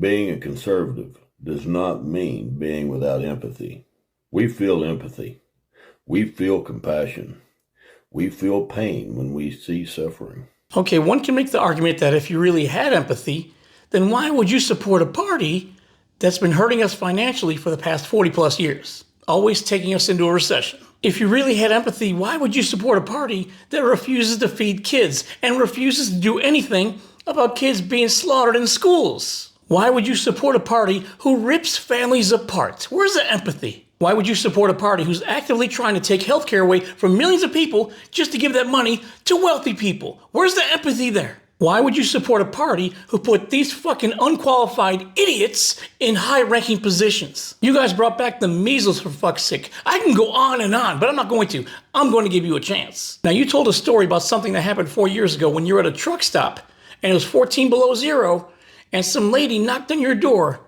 Being a conservative does not mean being without empathy. We feel empathy. We feel compassion. We feel pain when we see suffering. Okay, one can make the argument that if you really had empathy, then why would you support a party that's been hurting us financially for the past 40 plus years, always taking us into a recession? If you really had empathy, why would you support a party that refuses to feed kids and refuses to do anything about kids being slaughtered in schools? Why would you support a party who rips families apart? Where's the empathy? Why would you support a party who's actively trying to take healthcare away from millions of people just to give that money to wealthy people? Where's the empathy there? Why would you support a party who put these fucking unqualified idiots in high-ranking positions? You guys brought back the measles, for fuck's sake. I can go on and on, but I'm not going to. I'm going to give you a chance. Now, you told a story about something that happened 4 years ago when you were at a truck stop and it was 14 below zero and some lady knocked on your door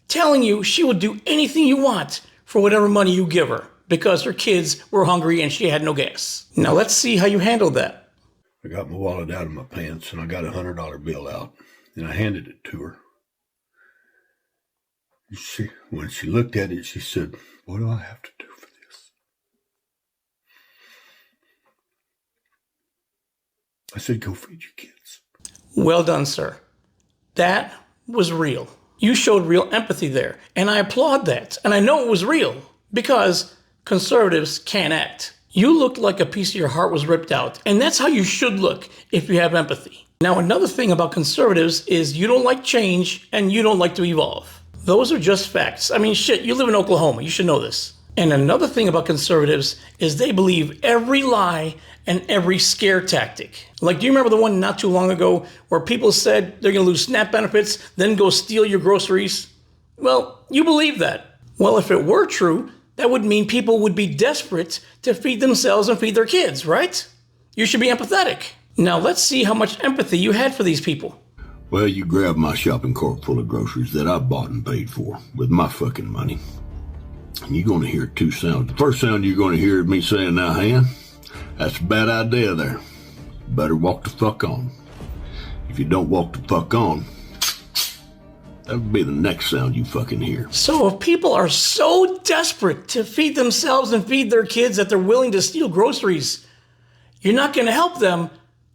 telling you she would do anything you want for whatever money you give her because her kids were hungry and she had no gas. Now, let's see how you handled that. I got my wallet out of my pants and I got $100 bill out and I handed it to her. When she looked at it, she said, "What do I have to do for this?" I said, "Go feed your kids." Well done, sir. That was real. You showed real empathy there, and I applaud that. And I know it was real because conservatives can't act. You looked like a piece of your heart was ripped out, and that's how you should look if you have empathy. Now, another thing about conservatives is you don't like change and you don't like to evolve. Those are just facts. I mean, shit, you live in Oklahoma. You should know this. And another thing about conservatives is they believe every lie and every scare tactic. Like, do you remember the one not too long ago where people said they're going to lose SNAP benefits, then go steal your groceries? Well, you believe that. Well, if it were true, that would mean people would be desperate to feed themselves and feed their kids, right? You should be empathetic. Now, let's see how much empathy you had for these people. Well, you grabbed my shopping cart full of groceries that I bought and paid for with my fucking money. And you're going to hear two sounds. The first sound you're going to hear is me saying, "Now, Han, that's a bad idea there. Better walk the fuck on." If you don't walk the fuck on, that would be the next sound you fucking hear. So if people are so desperate to feed themselves and feed their kids that they're willing to steal groceries, you're not going to help them.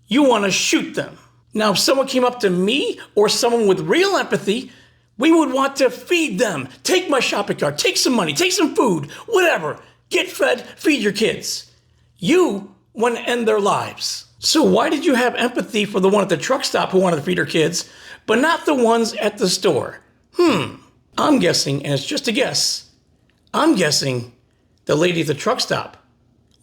You want to shoot them. Now, if someone came up to me or someone with real empathy, we would want to feed them. Take my shopping cart, take some money, take some food, whatever. Get fed, feed your kids. You want to end their lives. So why did you have empathy for the one at the truck stop who wanted to feed her kids, but not the ones at the store? I'm guessing, and it's just a guess, I'm guessing the lady at the truck stop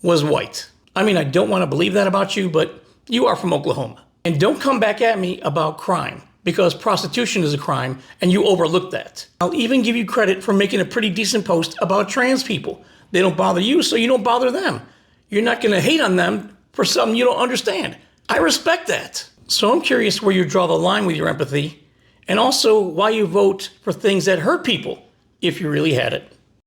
was white. I mean, I don't want to believe that about you, but you are from Oklahoma. And don't come back at me about crime, because prostitution is a crime, and you overlooked that. I'll even give you credit for making a pretty decent post about trans people. They don't bother you, so you don't bother them. You're not going to hate on them for something you don't understand. I respect that. So I'm curious where you draw the line with your empathy, and also why you vote for things that hurt people, if you really had it.